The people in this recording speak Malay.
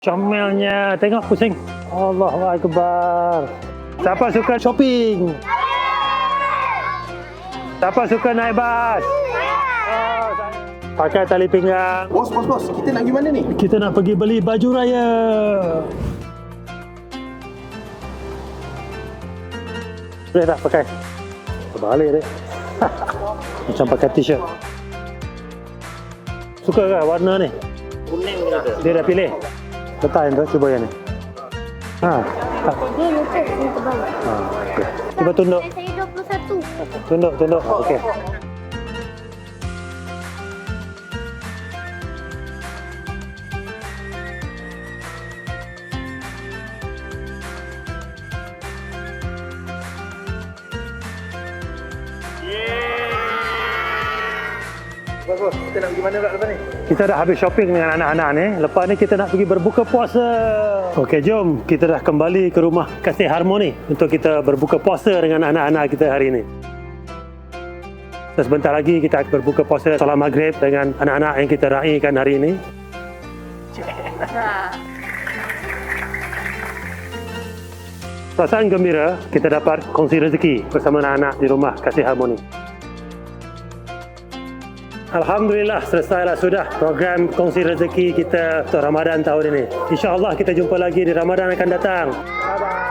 Comelnya, tengok pusing. Allahu Akbar. Siapa suka shopping? Siapa suka naik bas? Oh, pakai tali pinggang. Bos, kita nak pergi mana ni? Kita nak pergi beli baju raya. Boleh tak pakai? Terbalik deh. Macam pakai t-shirt. Suka ke warna ni? Kuning ni ada. Dia dah pilih. Letak yang tu, cuba yang ni. Ha. Dia lutut yang tebal. Ha. Okay. Cuba tunduk. Saya 21. Tunduk. Okey. Bos, kita nak pergi mana pula lepas ni? Kita dah habis shopping dengan anak-anak ni. Lepas ni kita nak pergi berbuka puasa. Okey, jom. Kita dah kembali ke rumah Kasih Harmoni untuk kita berbuka puasa dengan anak-anak kita hari ini. Dan sebentar lagi kita akan berbuka puasa solat maghrib dengan anak-anak yang kita raikan hari ini. Perasaan gembira kita dapat kongsi rezeki bersama anak-anak di rumah Kasih Harmoni. Alhamdulillah, selesailah sudah program kongsi rezeki kita untuk Ramadan tahun ini. InsyaAllah kita jumpa lagi di Ramadan akan datang. Bye-bye.